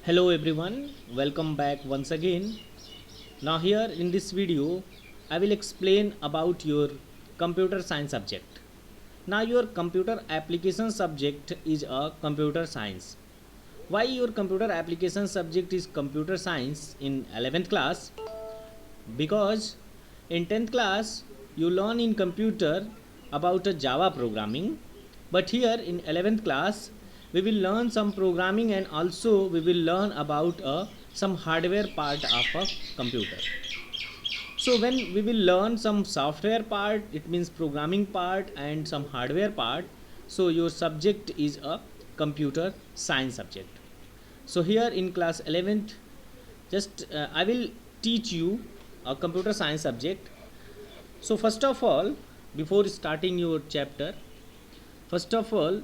Hello everyone, welcome back once again. Now here in this video, I will explain about your computer science subject. Now your computer application subject is a computer science. Why your computer application subject is computer science in 11th class? Because in 10th class you learn in computer about a Java programming, but here in 11th class we will learn some programming and also we will learn about some hardware part of a computer. So when we will learn some software part, it means programming part and some hardware part. So your subject is a computer science subject. So here in class 11th, just I will teach you a computer science subject. So first of all, before starting your chapter, first of all,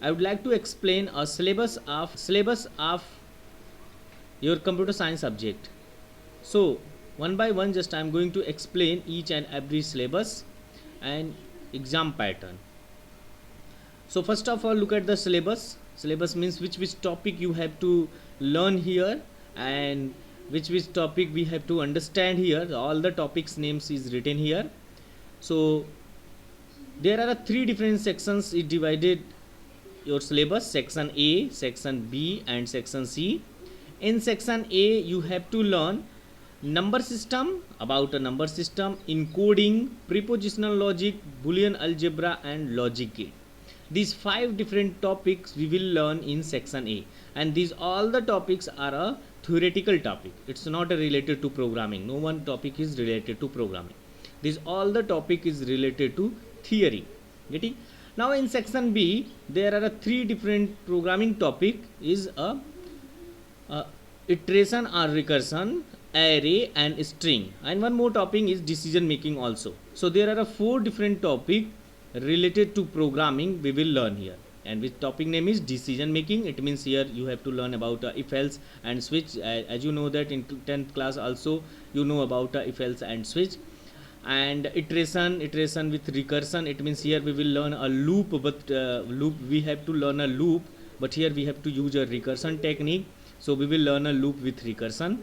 I would like to explain a syllabus of your computer science subject. So one by one, just I am going to explain each and every syllabus and exam pattern. So first of all, look at the syllabus. Syllabus means which topic you have to learn here and which topic we have to understand here. All the topics names is written here. So there are three different sections. It divided your syllabus: section A, section B and section C. In section A you have to learn number system, about a number system, encoding, prepositional logic, boolean algebra and logic gate. These 5 different topics we will learn in section A, and these all the topics are a theoretical topic. It's not related to programming. No one topic is related to programming. This all the topic is related to theory. Getting? Now in section B there are 3 different programming topic is a iteration or recursion, array and string, and one more topic is decision making also. So there are 4 different topic related to programming we will learn here, and which topic name is decision making. It means here you have to learn about if else and switch, as you know that in 10th class also you know about if else and switch. And iteration with recursion, it means here we will learn a loop, but loop we have to learn a loop, but here we have to use a recursion technique. So we will learn a loop with recursion.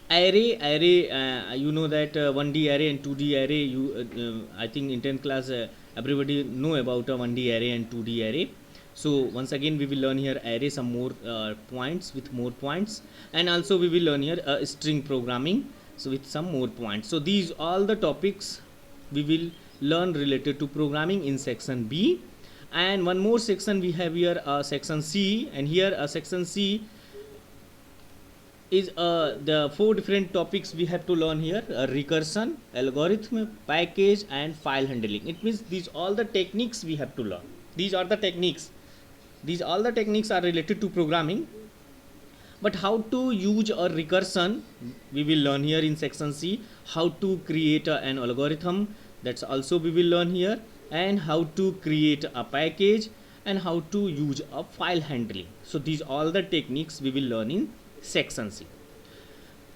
Array, you know that 1D array and 2D array, you I think in 10th class everybody know about a 1D array and 2D array. So once again we will learn here array, some more points with more points, and also we will learn here string programming, so with some more points. So these all the topics we will learn related to programming in section B. And one more section we have here, section C, and here section C is the 4 different topics we have to learn here: recursion, algorithm, package and file handling. It means these all the techniques we have to learn. These are the techniques. These all the techniques are related to programming. But how to use a recursion we will learn here in section C. How to create an algorithm, that's also we will learn here, and how to create a package and how to use a file handling. So these all the techniques we will learn in section C.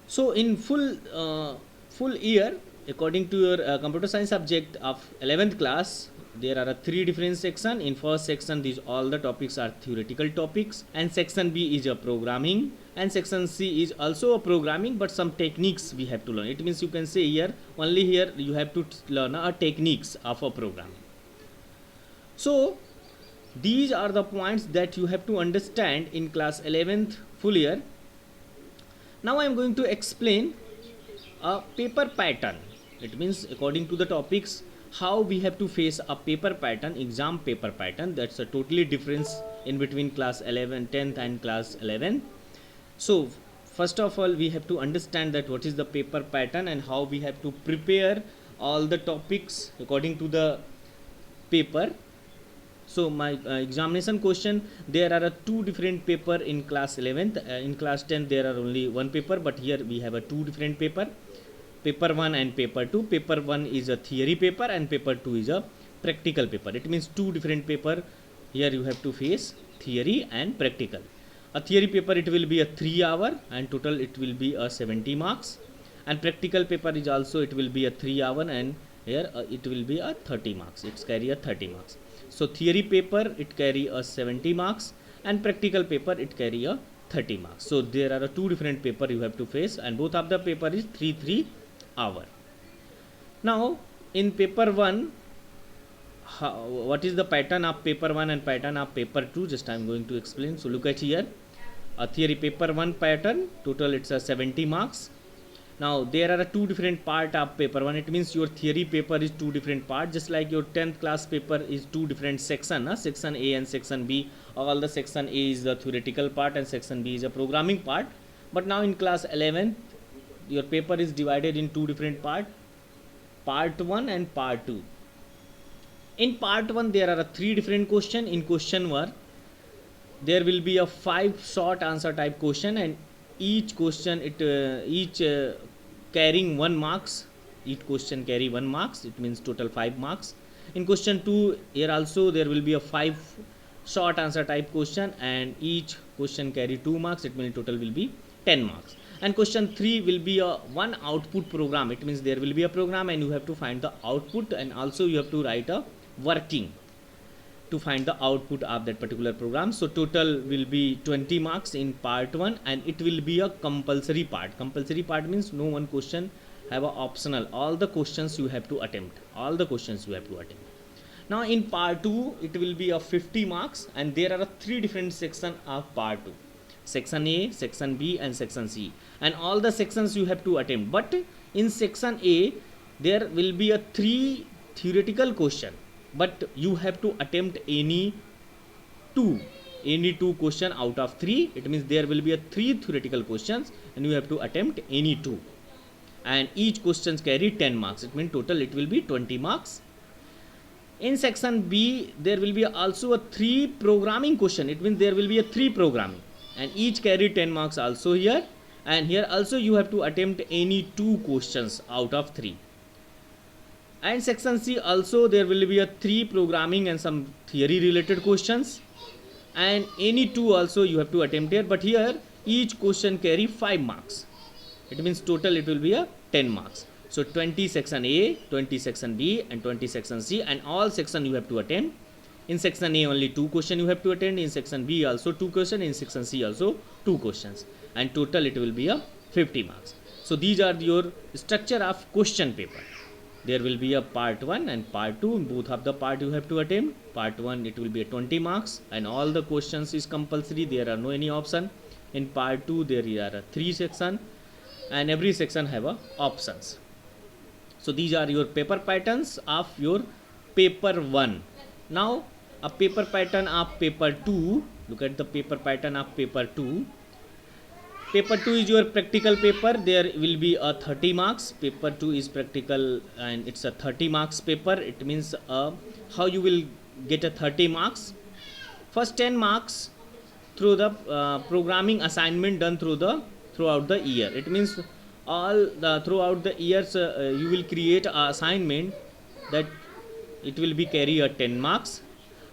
So in full year, according to your computer science subject of 11th class, there are 3 different sections. In first section these all the topics are theoretical topics, and section B is a programming, and section C is also a programming, but some techniques we have to learn. It means you can say here only here you have to learn a techniques of a programming. So these are the points that you have to understand in class 11th full year. Now I am going to explain a paper pattern. It means according to the topics how we have to face a paper pattern, exam paper pattern. That's a totally difference in between class 11 10th and class 11. So first of all we have to understand that what is the paper pattern and how we have to prepare all the topics according to the paper. So my examination question, there are 2 different paper in class 11th. In class 10th there are only 1 paper, but here we have 2 different paper 1 and paper 2. Paper 1 is a theory paper and paper 2 is a practical paper. It means 2 different paper here you have to face, theory and practical. A theory paper it will be a 3 hour and total it will be a 70 marks, and practical paper is also it will be a 3 hour and here it will be a 30 marks. It's carry a 30 marks. So theory paper it carry a 70 marks and practical paper it carry a 30 marks. So there are two different paper you have to face, and both of the paper is 3 hour. Now in paper 1, what is the pattern of paper 1 and pattern of paper 2? Just I am going to explain. So look at here, a theory paper 1 pattern, total it's a 70 marks. Now there are two different part of paper 1. It means your theory paper is two different part, just like your 10th class paper is two different section, section A and section B. All the section A is the theoretical part and section B is a programming part. But now in class 11th, your paper is divided in two different part 1 and part 2. In part 1 there are three different question. In question 1 there will be a 5 short answer type question, and each question carrying 1 marks. Each question carry 1 marks, it means total 5 marks. In question 2 here also there will be a 5 short answer type question, and each question carry 2 marks, it means total will be 10 marks. And question 3 will be a 1 output program. It means there will be a program and you have to find the output, and also you have to write a working to find the output of that particular program. So total will be 20 marks in part 1, and it will be a compulsory part. Compulsory part means no one question have a optional. All the questions you have to attempt. Now in part 2 it will be a 50 marks, and there are three different sections of part 2. Section A, section B and section C, and all the sections you have to attempt. But in section A there will be a 3 theoretical question, but you have to attempt any two question out of 3. It means there will be a 3 theoretical questions and you have to attempt any 2, and each questions carry 10 marks. It means total it will be 20 marks. In section B there will be also a 3 programming question. It means there will be a 3 programming, and each carry 10 marks also here, and here also you have to attempt any 2 questions out of 3. And section C also there will be a 3 programming and some theory related questions, and any 2 also you have to attempt here, but here each question carry 5 marks. It means total it will be a 10 marks. So 20 section A, 20 section B and 20 section C, and all section you have to attempt. In section A only 2 question you have to attend, in section B also 2 questions, in section C also 2 questions, and total it will be a 50 marks. So these are your structure of question paper. There will be a part 1 and part 2. Both of the part you have to attempt. Part 1 it will be a 20 marks, and all the questions is compulsory. There are no any option. In part 2 there are 3 section, and every section have a options. So these are your paper patterns of your paper 1. Now a paper pattern of paper 2. Look at the paper pattern of paper 2. Paper 2 is your practical paper. There will be a 30 marks. Paper 2 is practical and it's a 30 marks paper. It means how you will get a 30 marks. First 10 marks through the programming assignment done throughout the year. It means throughout the years you will create a assignment that it will be carry a 10 marks,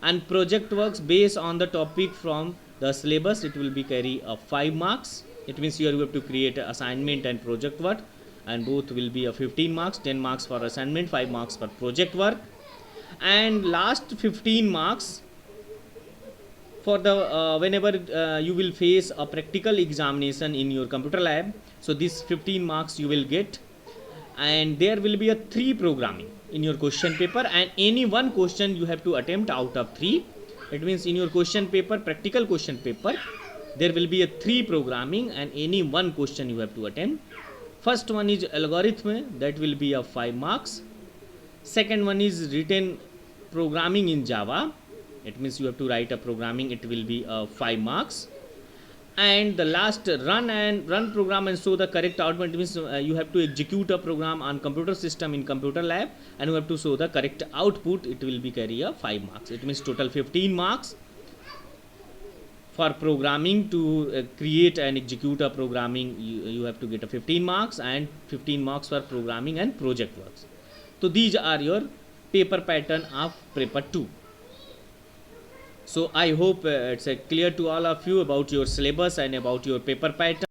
and project works based on the topic from the syllabus it will be carry a 5 marks. It means here you have to create an assignment and project work, and both will be a 15 marks, 10 marks for assignment, 5 marks for project work, and last 15 marks for the whenever you will face a practical examination in your computer lab. So this 15 marks you will get, and there will be a 3 programming in your question paper, and any 1 question you have to attempt out of 3. It means in your question paper, practical question paper, there will be a 3 programming and any 1 question you have to attempt. First one is algorithm, that will be a 5 marks. Second one is written programming in Java. It means you have to write a programming, it will be 5 marks. And the last run program and show the correct output. It means you have to execute a program on computer system in computer lab, and you have to show the correct output. It will be carry a 5 marks. It means total 15 marks for programming. To create and execute a programming you have to get a 15 marks, and 15 marks for programming and project works. So these are your paper pattern of paper 2. So I hope it's clear to all of you about your syllabus and about your paper pattern.